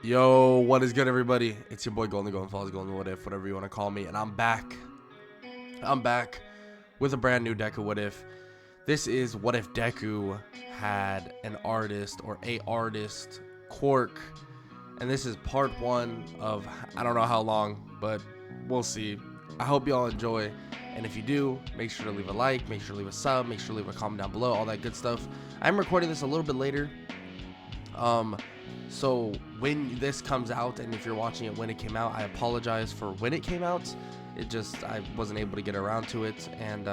Yo, what is good, everybody? It's your boy Golden Falls, Golden What If, whatever you want to call me, and I'm back. I'm back with a brand new Deku What If. This is what if Deku had an artist or a artist quirk, and this is part one of I don't know how long, but we'll see. I hope y'all enjoy, and if you do, make sure to leave a like, make sure to leave a sub, make sure to leave a comment down below, all that good stuff. I'm recording this a little bit later. So when this comes out, and if you're watching it when it came out, I apologize for when it came out. I wasn't able to get around to it, and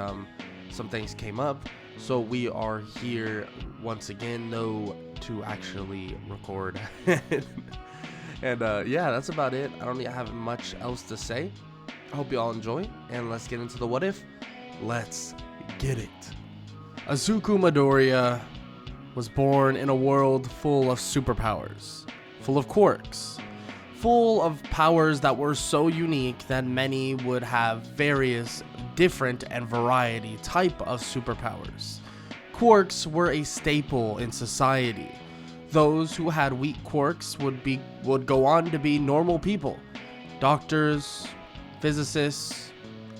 some things came up. So we are here once again, though, to actually record. And yeah, that's about it. I don't have much else to say. I hope you all enjoy, and let's get into the what if. Let's get it. Izuku Midoriya was born in a world full of superpowers, full of quirks, full of powers that were so unique that many would have various different and variety type of superpowers. Quirks were a staple in society. Those who had weak quirks would go on to be normal people, doctors, physicists,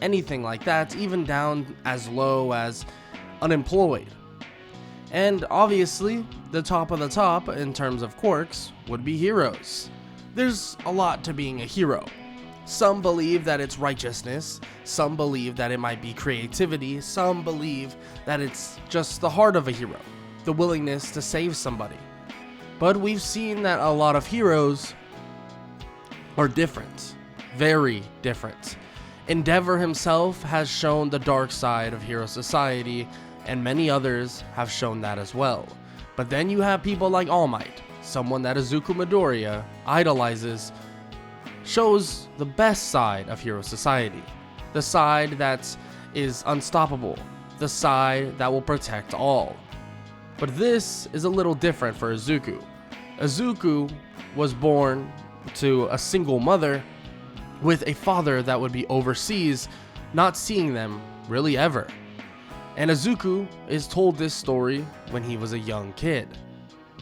anything like that, even down as low as unemployed. And obviously, the top of the top in terms of quirks would be heroes. There's a lot to being a hero. Some believe that it's righteousness, some believe that it might be creativity, some believe that it's just the heart of a hero, the willingness to save somebody. But we've seen that a lot of heroes are different, very different. Endeavor himself has shown the dark side of hero society, and many others have shown that as well. But then you have people like All Might, someone that Izuku Midoriya idolizes, shows the best side of hero society, the side that is unstoppable, the side that will protect all. But this is a little different for Izuku. Izuku was born to a single mother with a father that would be overseas, not seeing them really ever. And Izuku is told this story when he was a young kid.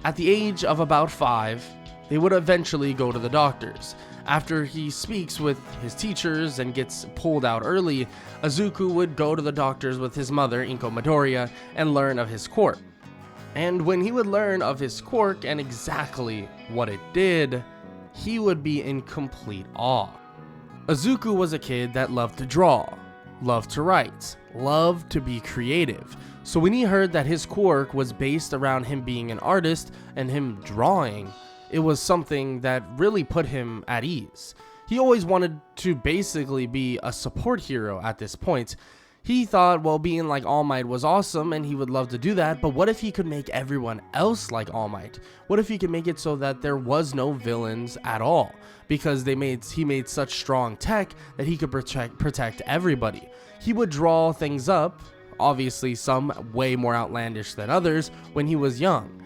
At the age of about 5, they would eventually go to the doctors. After he speaks with his teachers and gets pulled out early, Izuku would go to the doctors with his mother, Inko Midoriya, and learn of his quirk. And when he would learn of his quirk and exactly what it did, he would be in complete awe. Izuku was a kid that loved to draw, loved to write, loved to be creative. So when he heard that his quirk was based around him being an artist and him drawing, it was something that really put him at ease. He always wanted to basically be a support hero at this point. He thought, well, being like All Might was awesome and he would love to do that, but what if he could make everyone else like All Might? What if he could make it so that there was no villains at all? Because he made such strong tech that he could protect everybody. He would draw things up, obviously some way more outlandish than others, when he was young.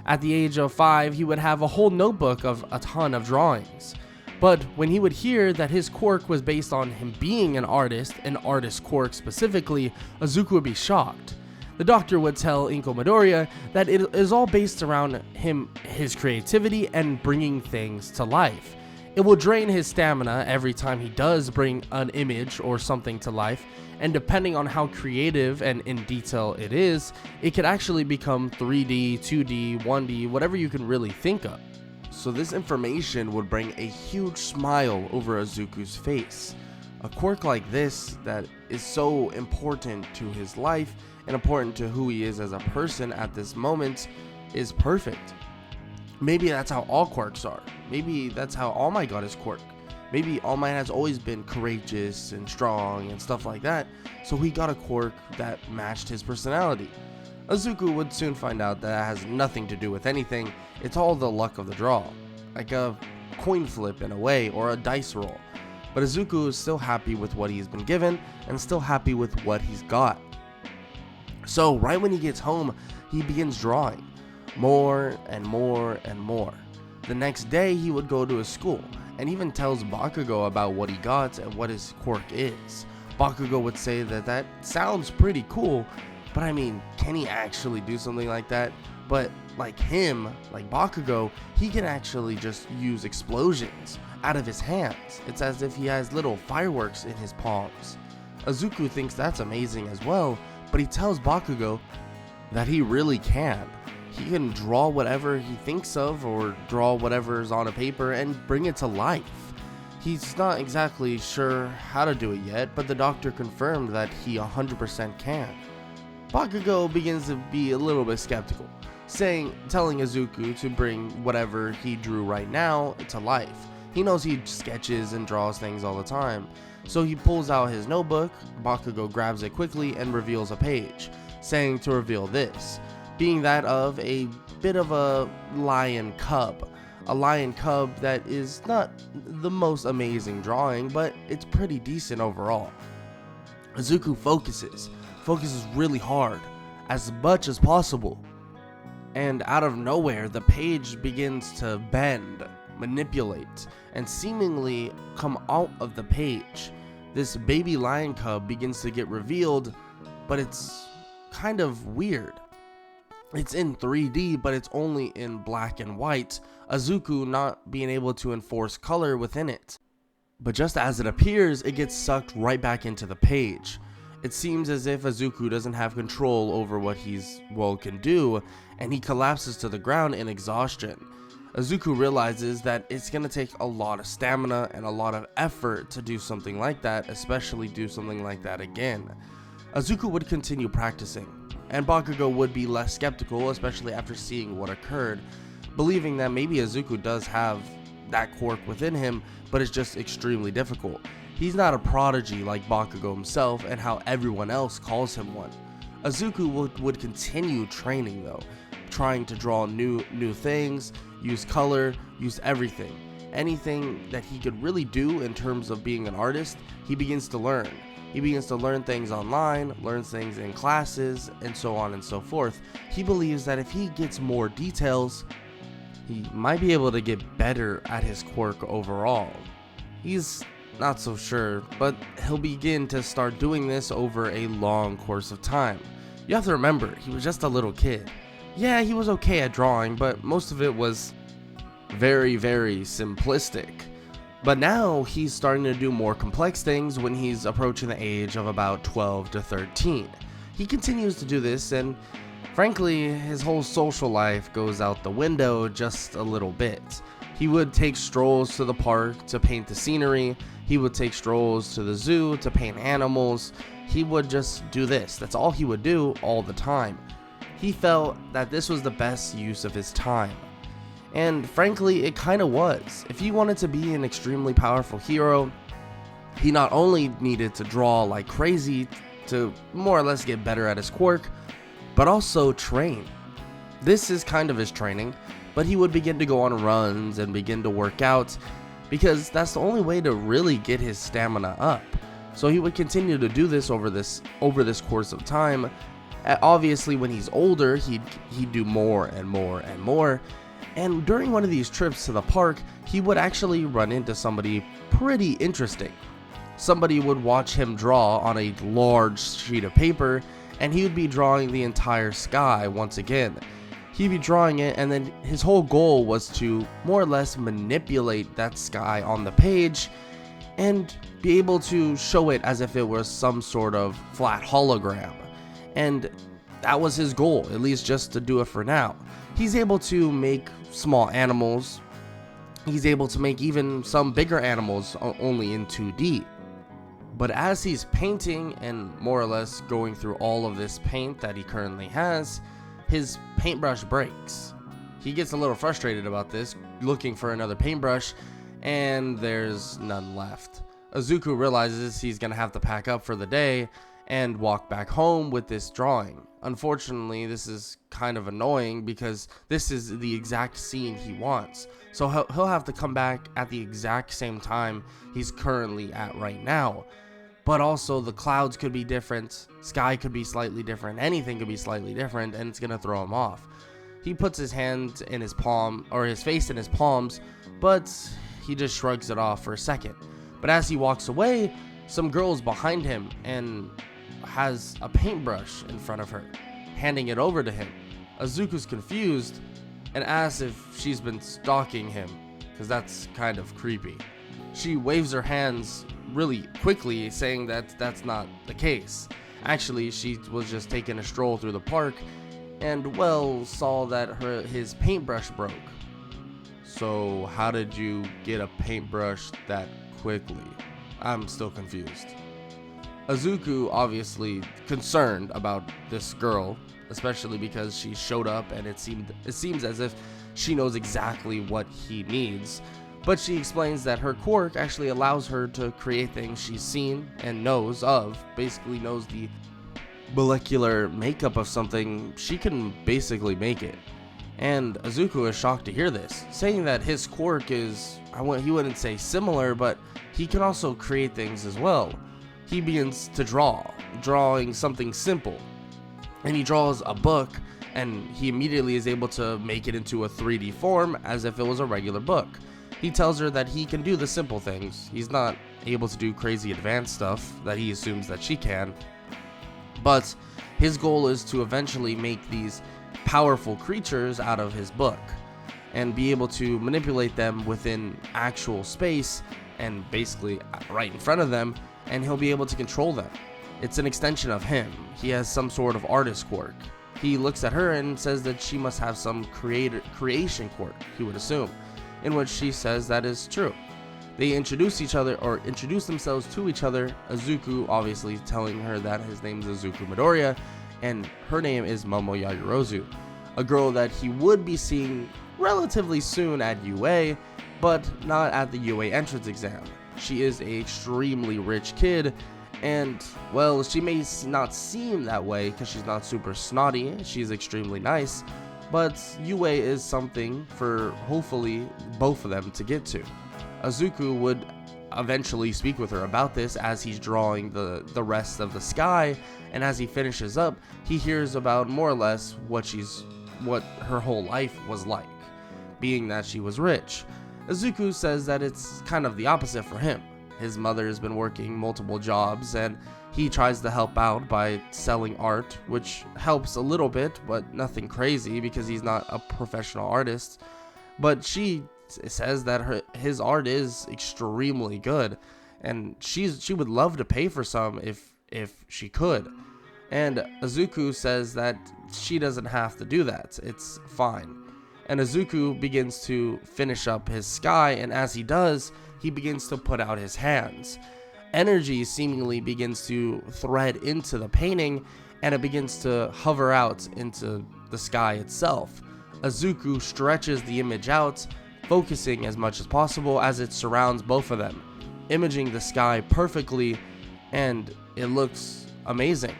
At the age of 5, he would have a whole notebook of a ton of drawings. But when he would hear that his quirk was based on him being an artist quirk specifically, Izuku would be shocked. The doctor would tell Inko Midoriya that it is all based around his creativity and bringing things to life. It will drain his stamina every time he does bring an image or something to life, and depending on how creative and in detail it is, it could actually become 3D, 2D, 1D, whatever you can really think of. So this information would bring a huge smile over Izuku's face. A quirk like this that is so important to his life and important to who he is as a person at this moment is perfect. Maybe that's how all quirks are. Maybe that's how All Might got his quirk. Maybe All Might has always been courageous and strong and stuff like that, so he got a quirk that matched his personality. Izuku would soon find out that it has nothing to do with anything. It's all the luck of the draw, like a coin flip in a way, or a dice roll. But Izuku is still happy with what he's been given and still happy with what he's got. So right when he gets home, he begins drawing more and more and more. The next day he would go to his school and even tells Bakugo about what he got and what his quirk is. Bakugo would say that sounds pretty cool, but I mean, can he actually do something like that? But like him, like Bakugo, he can actually just use explosions out of his hands. It's as if he has little fireworks in his palms. Izuku thinks that's amazing as well, but he tells Bakugo that he really can. He can draw whatever he thinks of or draw whatever's on a paper and bring it to life. He's not exactly sure how to do it yet, but the doctor confirmed that he 100% can. Bakugo begins to be a little bit skeptical, telling Izuku to bring whatever he drew right now to life. He knows he sketches and draws things all the time, so he pulls out his notebook. Bakugo grabs it quickly and reveals a page, saying to reveal this, being that of a bit of a lion cub. A lion cub that is not the most amazing drawing, but it's pretty decent overall. Izuku focuses really hard, as much as possible, and out of nowhere the page begins to bend, manipulate, and seemingly come out of the page. This baby lion cub begins to get revealed, but it's kind of weird. It's in 3D, but it's only in black and white, Izuku not being able to enforce color within it. But just as it appears, it gets sucked right back into the page. It seems as if Izuku doesn't have control over what can do, and he collapses to the ground in exhaustion. Izuku realizes that it's going to take a lot of stamina and a lot of effort to do something like that, especially do something like that again. Izuku would continue practicing, and Bakugo would be less skeptical, especially after seeing what occurred, believing that maybe Izuku does have that quirk within him, but it's just extremely difficult. He's not a prodigy like Bakugo himself and how everyone else calls him one. Izuku would continue training though, trying to draw new things, use color, use everything. Anything that he could really do in terms of being an artist, he begins to learn. He begins to learn things online, learns things in classes, and so on and so forth. He believes that if he gets more details, he might be able to get better at his quirk overall. He's not so sure, but he'll begin to start doing this over a long course of time. You have to remember, he was just a little kid. Yeah, he was okay at drawing, but most of it was very, very simplistic. But now he's starting to do more complex things when he's approaching the age of about 12 to 13. He continues to do this, and frankly, his whole social life goes out the window just a little bit. He would take strolls to the park to paint the scenery. He would take strolls to the zoo to paint animals. He would just do this. That's all he would do all the time. He felt that this was the best use of his time. And frankly, it kind of was. If he wanted to be an extremely powerful hero, he not only needed to draw like crazy to more or less get better at his quirk, but also train. This is kind of his training, but he would begin to go on runs and begin to work out because that's the only way to really get his stamina up. So he would continue to do this over this course of time. Obviously, when he's older, he'd do more and more and more. And during one of these trips to the park, he would actually run into somebody pretty interesting. Somebody would watch him draw on a large sheet of paper, and he would be drawing the entire sky once again. He'd be drawing it, and then his whole goal was to more or less manipulate that sky on the page and be able to show it as if it was some sort of flat hologram. And that was his goal, at least just to do it for now. He's able to make small animals. He's able to make even some bigger animals only in 2D. But as he's painting and more or less going through all of this paint that he currently has, his paintbrush breaks. He gets a little frustrated about this, looking for another paintbrush, and there's none left. Izuku realizes he's gonna have to pack up for the day and walk back home with this drawing. Unfortunately, this is kind of annoying because this is the exact scene he wants. So he'll have to come back at the exact same time he's currently at right now. But also the clouds could be different, sky could be slightly different, anything could be slightly different, and it's gonna throw him off. He puts his hand in his palm, or his face in his palms, but he just shrugs it off for a second. But as he walks away, some girl's behind him and has a paintbrush in front of her, handing it over to him. Azuku's confused and asks if she's been stalking him, because that's kind of creepy. She waves her hands really quickly, saying that that's not the case. Actually, she was just taking a stroll through the park and, well, saw that his paintbrush broke. So how did you get a paintbrush that quickly? I'm still confused. Azuku obviously concerned about this girl, especially because she showed up and it seems as if she knows exactly what he needs. But she explains that her quirk actually allows her to create things she's seen and knows of, basically knows the molecular makeup of something. She can basically make it. And Azuku is shocked to hear this, saying that his quirk is, he wouldn't say similar, but he can also create things as well. He begins to drawing something simple. And he draws a book, and he immediately is able to make it into a 3D form as if it was a regular book. He tells her that he can do the simple things. He's not able to do crazy advanced stuff that he assumes that she can. But his goal is to eventually make these powerful creatures out of his book and be able to manipulate them within actual space and basically right in front of them, and he'll be able to control them. It's an extension of him. He has some sort of artist quirk. He looks at her and says that she must have some creation quirk, he would assume, in which she says that is true. They introduce themselves to each other, Azuku obviously telling her that his name is Azuku Midoriya, and her name is Momo Yaoyorozu, a girl that he would be seeing relatively soon at UA, but not at the UA entrance exam. She is an extremely rich kid, and, well, she may not seem that way because she's not super snotty, she's extremely nice, but UA is something for, hopefully, both of them to get to. Azuku would eventually speak with her about this as he's drawing the rest of the sky, and as he finishes up, he hears about more or less what her whole life was like, being that she was rich. Azuku says that it's kind of the opposite for him. His mother has been working multiple jobs, and he tries to help out by selling art, which helps a little bit, but nothing crazy because he's not a professional artist. But she says that his art is extremely good, and she would love to pay for some if she could. And Azuku says that she doesn't have to do that. It's fine. And Azuku begins to finish up his sky, and as he does, he begins to put out his hands. Energy seemingly begins to thread into the painting, and it begins to hover out into the sky itself. Azuku stretches the image out, focusing as much as possible as it surrounds both of them, imaging the sky perfectly, and it looks amazing.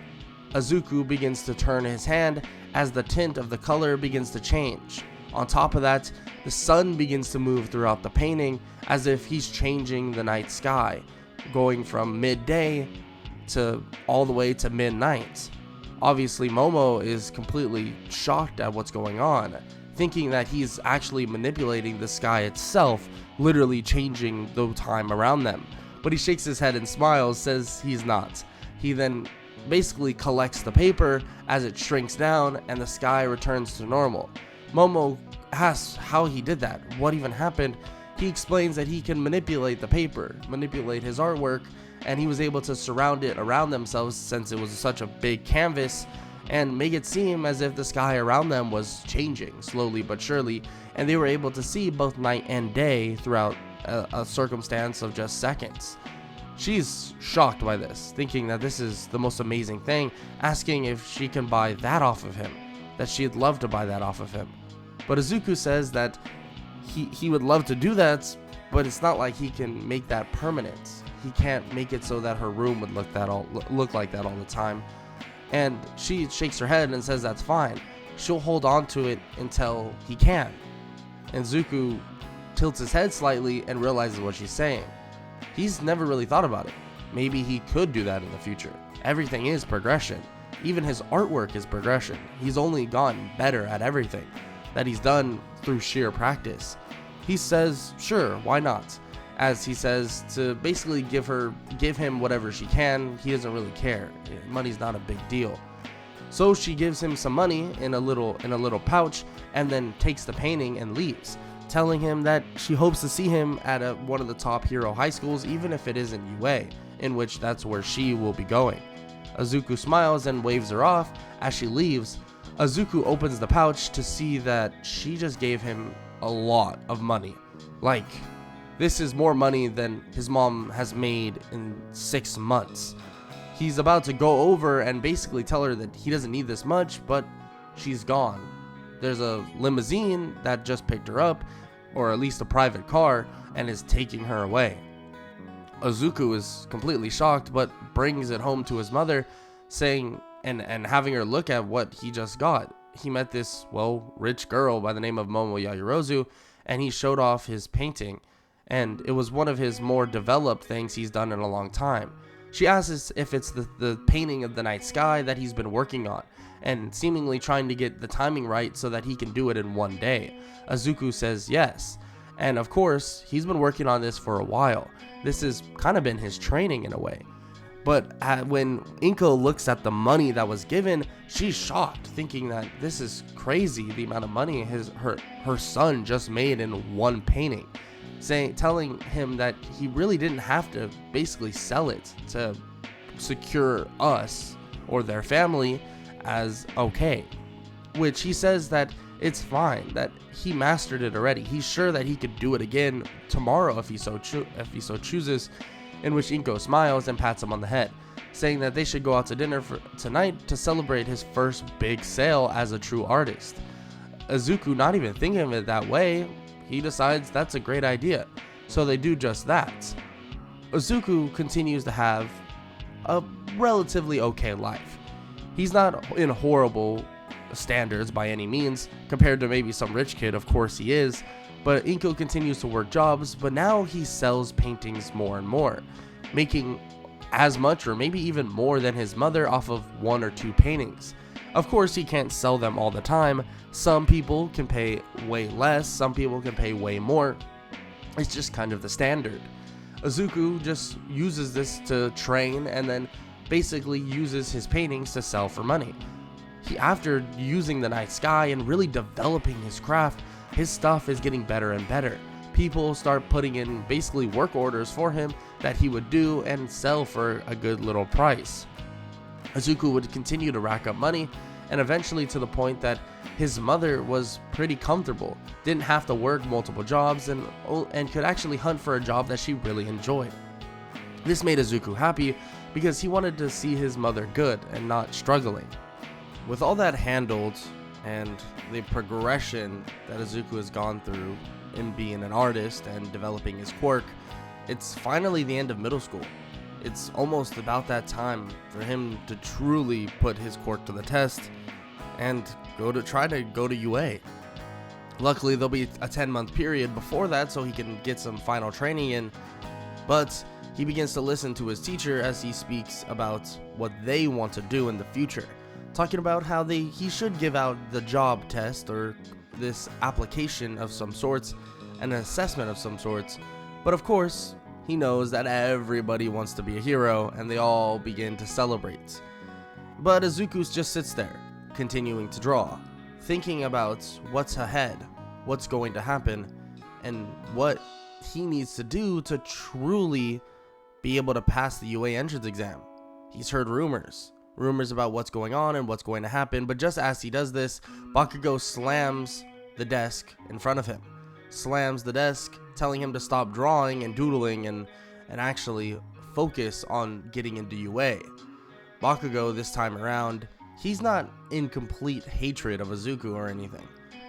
Azuku begins to turn his hand as the tint of the color begins to change. On top of that, the sun begins to move throughout the painting as if he's changing the night sky, going from midday to all the way to midnight. Obviously, Momo is completely shocked at what's going on, thinking that he's actually manipulating the sky itself, literally changing the time around them. But he shakes his head and smiles, says he's not. He then basically collects the paper as it shrinks down and the sky returns to normal. Momo asks how he did that, what even happened. He explains that he can manipulate the paper, manipulate his artwork, and he was able to surround it around themselves since it was such a big canvas, and make it seem as if the sky around them was changing slowly but surely, and they were able to see both night and day throughout a circumstance of just seconds. She's shocked by this, thinking that this is the most amazing thing, asking if she can buy that off of him, that she'd love to buy that off of him. But Azuku says that he would love to do that, but it's not like he can make that permanent. He can't make it so that her room would look like that all the time. And she shakes her head and says that's fine. She'll hold on to it until he can. And Azuku tilts his head slightly and realizes what she's saying. He's never really thought about it. Maybe he could do that in the future. Everything is progression. Even his artwork is progression. He's only gotten better at everything that he's done through sheer practice. He says, sure, why not? As he says to basically give him whatever she can. He doesn't really care. Money's not a big deal. So she gives him some money in a little pouch and then takes the painting and leaves, telling him that she hopes to see him at one of the top hero high schools, even if it isn't UA, in which that's where she will be going. Izuku smiles and waves her off. As she leaves, Izuku opens the pouch to see that she just gave him a lot of money. Like, this is more money than his mom has made in 6 months. He's about to go over and basically tell her that he doesn't need this much, but she's gone. There's a limousine that just picked her up, or at least a private car, and is taking her away. Izuku is completely shocked, but brings it home to his mother, saying and having her look at what he just got. He met this, rich girl by the name of Momo Yaoyorozu, and he showed off his painting, and it was one of his more developed things he's done in a long time. She asks if it's the painting of the night sky that he's been working on, and seemingly trying to get the timing right so that he can do it in one day. Izuku says yes, and of course, he's been working on this for a while. This has kind of been his training in a way. But when Inko looks at the money that was given, she's shocked, thinking that this is crazy, the amount of money her son just made in one painting, telling him that he really didn't have to basically sell it to secure us or their family as okay, which he says that it's fine, that he mastered it already. He's sure that he could do it again tomorrow if he so chooses, in which Inko smiles and pats him on the head, saying that they should go out to dinner for tonight to celebrate his first big sale as a true artist. Izuku, not even thinking of it that way, he decides that's a great idea, so they do just that. Izuku continues to have a relatively okay life. He's not in horrible standards by any means, compared to maybe some rich kid, of course he is, but Inko continues to work jobs, but now he sells paintings more and more, making as much or maybe even more than his mother off of 1 or 2 paintings. Of course, he can't sell them all the time. Some people can pay way less, some people can pay way more. It's just kind of the standard. Izuku just uses this to train and then basically uses his paintings to sell for money. After using the night sky and really developing his craft, his stuff is getting better and better. People start putting in basically work orders for him that he would do and sell for a good little price. Izuku would continue to rack up money, and eventually to the point that his mother was pretty comfortable, didn't have to work multiple jobs, and could actually hunt for a job that she really enjoyed. This made Izuku happy because he wanted to see his mother good and not struggling. With all that handled, and the progression that Izuku has gone through in being an artist and developing his quirk, it's finally the end of middle school. It's almost about that time for him to truly put his quirk to the test and try to go to UA. Luckily, there'll be a 10-month period before that so he can get some final training in, but he begins to listen to his teacher as he speaks about what they want to do in the future, talking about how he should give out the job test or this application of some sorts, an assessment of some sorts. But of course, he knows that everybody wants to be a hero and they all begin to celebrate. But Izuku just sits there, continuing to draw, thinking about what's ahead, what's going to happen, and what he needs to do to truly be able to pass the UA entrance exam. He's heard rumors about what's going on and what's going to happen, but just as he does this, Bakugo slams the desk in front of him. Slams the desk, telling him to stop drawing and doodling and actually focus on getting into UA. Bakugo, this time around, he's not in complete hatred of Izuku or anything.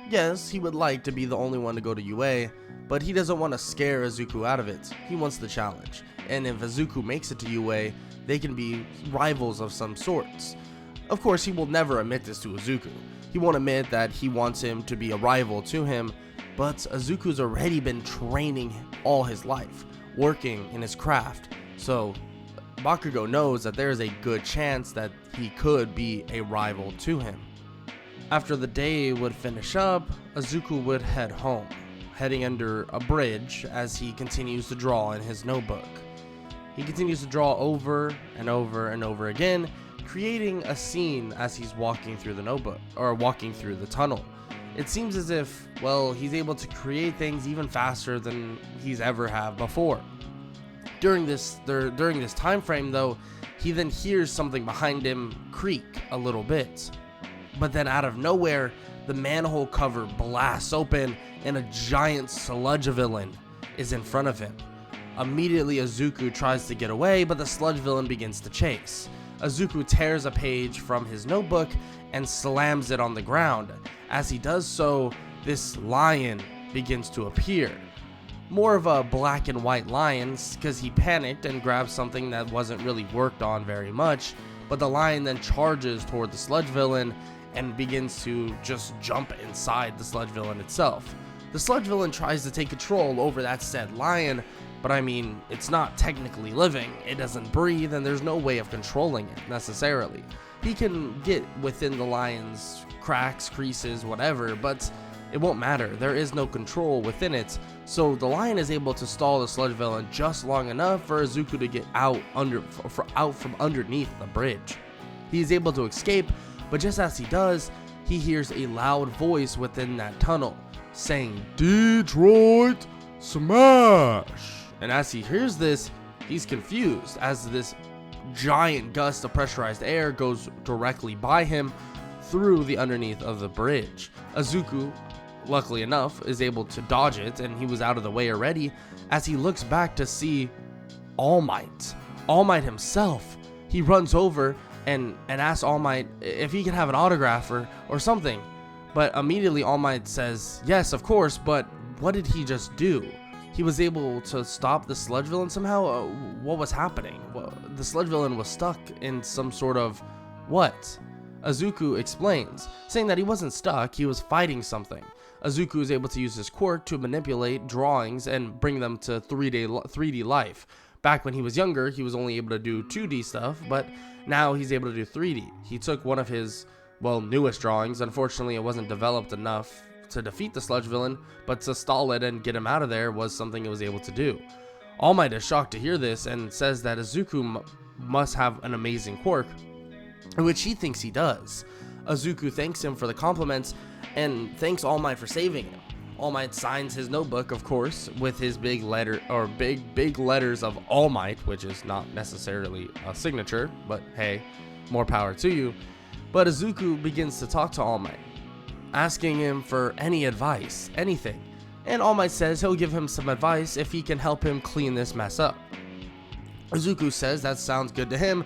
Yes, he would like to be the only one to go to UA, but he doesn't want to scare Izuku out of it. He wants the challenge, and if Izuku makes it to UA, they can be rivals of some sorts. Of course, he will never admit this to Izuku. He won't admit that he wants him to be a rival to him, but Izuku's already been training all his life, working in his craft, so Bakugo knows that there is a good chance that he could be a rival to him. After the day would finish up, Izuku would head home, heading under a bridge as he continues to draw in his notebook. He continues to draw over and over and over again, creating a scene as he's walking through the notebook, or walking through the tunnel. It seems as if, well, he's able to create things even faster than he's ever have before. During this time frame, though, he then hears something behind him creak a little bit. But then out of nowhere, the manhole cover blasts open and a giant sludge villain is in front of him. Immediately, Izuku tries to get away, but the sludge villain begins to chase. Izuku tears a page from his notebook and slams it on the ground. As he does so, this lion begins to appear. More of a black and white lion, because he panicked and grabbed something that wasn't really worked on very much, but the lion then charges toward the sludge villain and begins to just jump inside the sludge villain itself. The sludge villain tries to take control over that said lion, but I mean, it's not technically living, it doesn't breathe, and there's no way of controlling it necessarily. He can get within the lion's cracks, creases, whatever, but it won't matter. There is no control within it, so the lion is able to stall the sludge villain just long enough for Izuku to get out from underneath the bridge. He is able to escape, but just as he does, he hears a loud voice within that tunnel saying, "Detroit Smash!" And as he hears this, he's confused as this giant gust of pressurized air goes directly by him through the underneath of the bridge. Izuku, luckily enough, is able to dodge it, and he was out of the way already as he looks back to see All Might himself. He runs over and asks All Might if he can have an autograph or something, but immediately All Might says yes, of course. But what did he just do? He was able to stop the sludge villain somehow. What was happening? Well, the sludge villain was stuck in some sort of what? Izuku explains, saying that he wasn't stuck, he was fighting something. Izuku is able to use his quirk to manipulate drawings and bring them to 3D life. Back when he was younger, he was only able to do 2D stuff, but now he's able to do 3D. He took one of his, newest drawings. Unfortunately, it wasn't developed enough to defeat the sludge villain, but to stall it and get him out of there was something he was able to do. All Might is shocked to hear this and says that Izuku must have an amazing quirk, which he thinks he does. Izuku thanks him for the compliments and thanks All Might for saving him. All Might signs his notebook, of course, with his big letters of All Might, which is not necessarily a signature, but hey, more power to you. But Izuku begins to talk to All Might, asking him for any advice, anything. And All Might says he'll give him some advice if he can help him clean this mess up. Izuku says that sounds good to him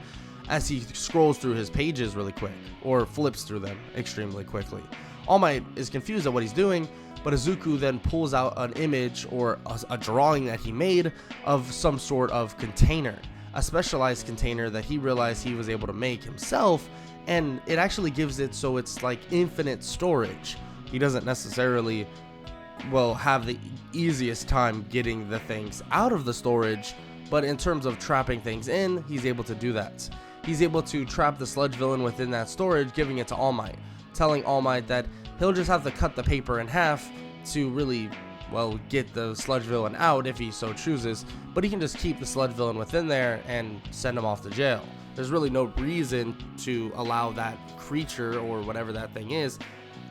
as he scrolls through his pages really quick, or flips through them extremely quickly. All Might is confused at what he's doing, but Izuku then pulls out an image or a drawing that he made of some sort of container, a specialized container that he realized he was able to make himself, and it actually gives it so it's like infinite storage. He doesn't necessarily, have the easiest time getting the things out of the storage, but in terms of trapping things in, he's able to do that. He's able to trap the sludge villain within that storage, giving it to All Might, telling All Might that he'll just have to cut the paper in half to really, get the sludge villain out if he so chooses, but he can just keep the sludge villain within there and send him off to jail. There's really no reason to allow that creature or whatever that thing is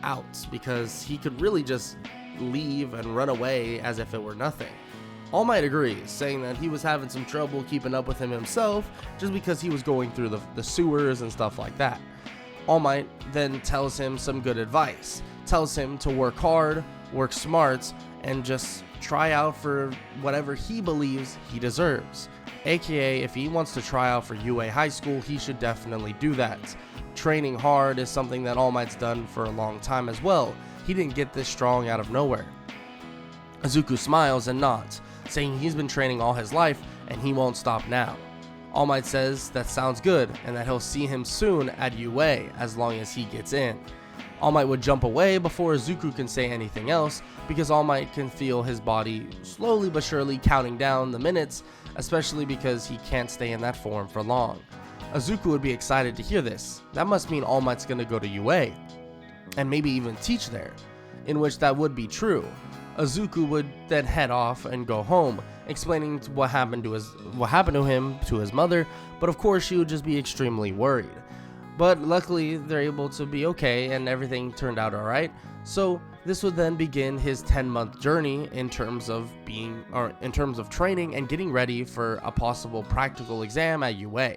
out, because he could really just leave and run away as if it were nothing. All Might agrees, saying that he was having some trouble keeping up with him himself just because he was going through the sewers and stuff like that. All Might then tells him some good advice, tells him to work hard, work smart, and just try out for whatever he believes he deserves. AKA, if he wants to try out for UA High School, he should definitely do that. Training hard is something that All Might's done for a long time as well. He didn't get this strong out of nowhere. Izuku smiles and nods, saying he's been training all his life and he won't stop now. All Might says that sounds good and that he'll see him soon at UA as long as he gets in. All Might would jump away before Izuku can say anything else, because All Might can feel his body slowly but surely counting down the minutes, especially because he can't stay in that form for long. Izuku would be excited to hear this. That must mean All Might's gonna go to UA, and maybe even teach there, in which that would be true. Izuku would then head off and go home, explaining what happened to him to his mother, but of course she would just be extremely worried. But luckily, they're able to be okay, and everything turned out alright. So this would then begin his 10-month journey in terms of training and getting ready for a possible practical exam at UA.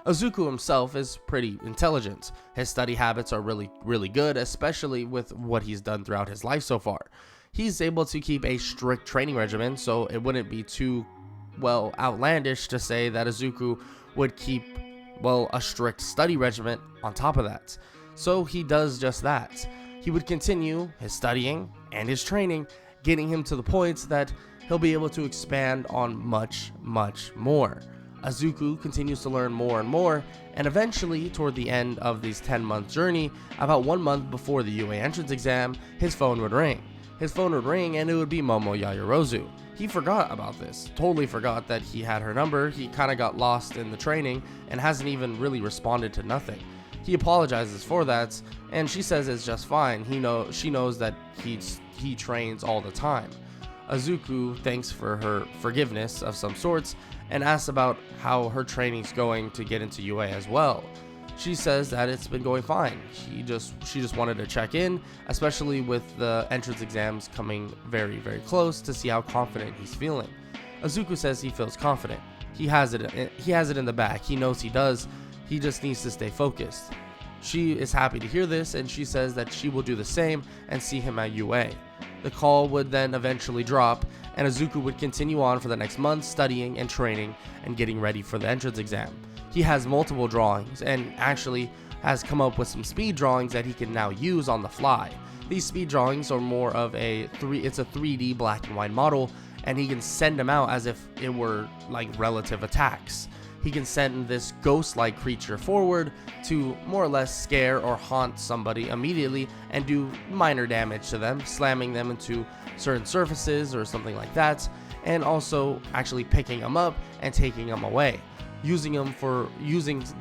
Izuku himself is pretty intelligent. His study habits are really good, especially with what he's done throughout his life so far. He's able to keep a strict training regimen, so it wouldn't be too, outlandish to say that Izuku would keep, a strict study regimen on top of that. So he does just that. He would continue his studying and his training, getting him to the point that he'll be able to expand on much more. Izuku continues to learn more and more, and eventually, toward the end of this 10-month journey, about 1 month before the UA entrance exam, his phone would ring. And it would be Momo Yaoyorozu. He forgot about this, totally forgot that he had her number. He kind of got lost in the training and hasn't even really responded to nothing. He apologizes for that, and she says it's just fine. She knows that he trains all the time. Izuku thanks for her forgiveness of some sorts and asks about how her training's going to get into UA as well. She says that it's been going fine. She just wanted to check in, especially with the entrance exams coming very close, to see how confident he's feeling. Izuku says he feels confident. He has it in the back. He knows he does. He just needs to stay focused. She is happy to hear this, and she says that she will do the same and see him at UA. The call would then eventually drop, and Izuku would continue on for the next month studying and training and getting ready for the entrance exam. He has multiple drawings and actually has come up with some speed drawings that he can now use on the fly. These speed drawings are more of it's a 3D black and white model, and he can send them out as if it were like relative attacks. He can send this ghost-like creature forward to more or less scare or haunt somebody immediately and do minor damage to them, slamming them into certain surfaces or something like that, and also actually picking them up and taking them away. Using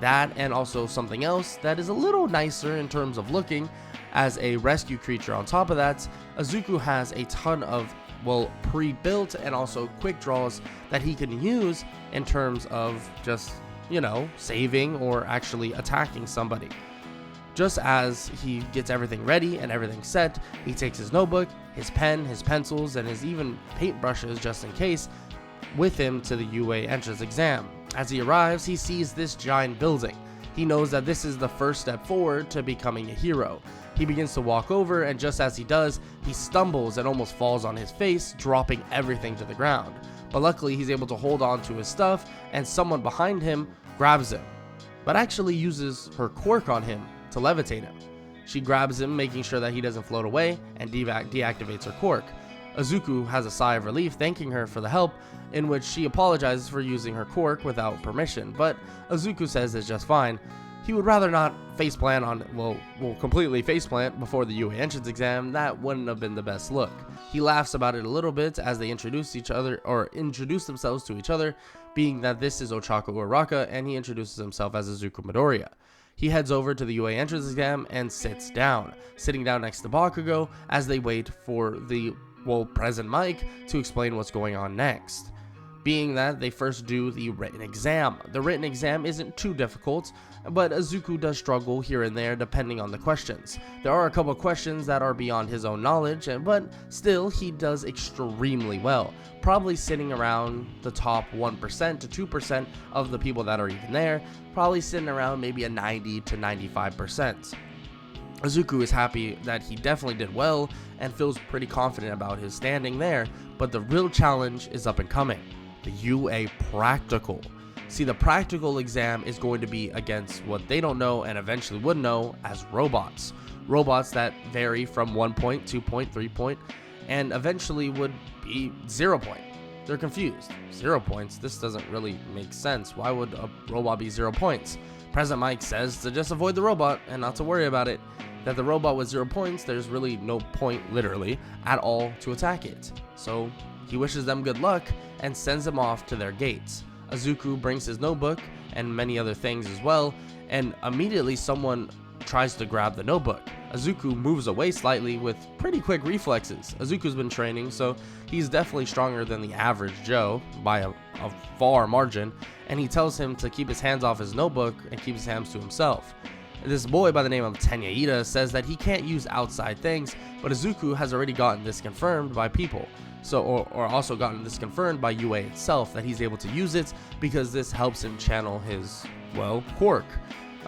that and also something else that is a little nicer in terms of looking as a rescue creature on top of that. Izuku has a ton of pre-built and also quick draws that he can use in terms of just, saving or actually attacking somebody. Just as he gets everything ready and everything set, he takes his notebook, his pen, his pencils, and his even paintbrushes just in case with him to the UA entrance exam. As he arrives, he sees this giant building. He knows that this is the first step forward to becoming a hero. He begins to walk over, and just as he does, he stumbles and almost falls on his face, dropping everything to the ground. But luckily, he's able to hold on to his stuff, and someone behind him grabs him, but actually uses her quirk on him to levitate him. She grabs him, making sure that he doesn't float away, and deactivates her quirk. Izuku has a sigh of relief, thanking her for the help, in which she apologizes for using her quirk without permission, but Izuku says it's just fine. He would rather not completely faceplant before the UA entrance exam. That wouldn't have been the best look. He laughs about it a little bit as they introduce themselves to each other, being that this is Ochako Uraka, and he introduces himself as Izuku Midoriya. He heads over to the UA entrance exam and sits down, sitting down next to Bakugo as they wait for the present Mike to explain what's going on next. Being that they first do the written exam. The written exam isn't too difficult, but Izuku does struggle here and there depending on the questions. There are a couple of questions that are beyond his own knowledge, but still he does extremely well, probably sitting around the top 1% to 2% of the people that are even there, probably sitting around maybe a 90 to 95%. Izuku is happy that he definitely did well and feels pretty confident about his standing there, but the real challenge is up and coming. The UA practical. See, the practical exam is going to be against what they don't know and eventually would know as robots. Robots that vary from 1 point, 2 point, 3 point, and eventually would be 0 point. They're confused. 0 points? This doesn't really make sense. Why would a robot be 0 points? President Mike says to just avoid the robot and not to worry about it. That the robot with 0 points, there's really no point, literally, at all to attack it. So he wishes them good luck and sends them off to their gates. Izuku brings his notebook and many other things as well, and immediately someone tries to grab the notebook. Izuku moves away slightly with pretty quick reflexes. Izuku's been training, so he's definitely stronger than the average Joe by a far margin, and he tells him to keep his hands off his notebook and keep his hands to himself. This boy by the name of Tenyaida says that he can't use outside things, but Izuku has already gotten this confirmed by people. Or also gotten this confirmed by UA itself, that he's able to use it because this helps him channel his, well, quirk.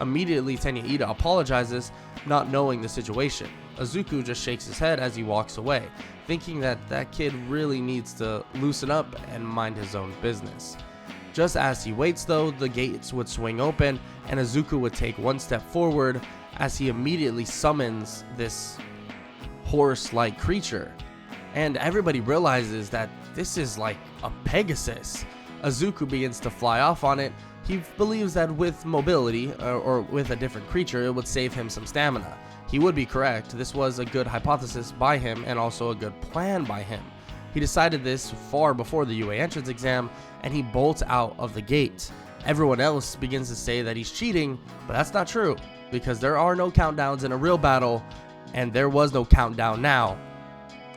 Immediately, Tenyaida apologizes, not knowing the situation. Izuku just shakes his head as he walks away, thinking that that kid really needs to loosen up and mind his own business. Just as he waits though, the gates would swing open and Izuku would take one step forward as he immediately summons this horse-like creature. And everybody realizes that this is like a Pegasus. Izuku begins to fly off on it. He believes that with mobility, or with a different creature, it would save him some stamina. He would be correct. This was a good hypothesis by him and also a good plan by him. He decided this far before the UA entrance exam, and he bolts out of the gate. Everyone else begins to say that he's cheating, but that's not true, because there are no countdowns in a real battle, and there was no countdown now.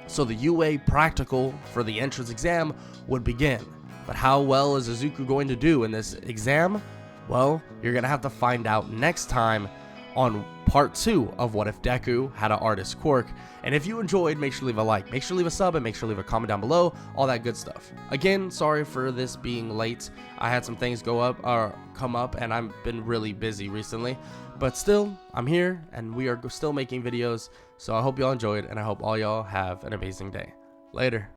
So the UA practical for the entrance exam would begin. But how well is Izuku going to do in this exam? Well, you're going to have to find out next time on part 2 of What If Deku Had an Artist Quirk. And if you enjoyed, make sure to leave a like, make sure to leave a sub, and make sure to leave a comment down below, all that good stuff. Again, sorry for this being late. I had some things come up, and I've been really busy recently. But still, I'm here, and we are still making videos. So I hope y'all enjoyed, and I hope all y'all have an amazing day. Later.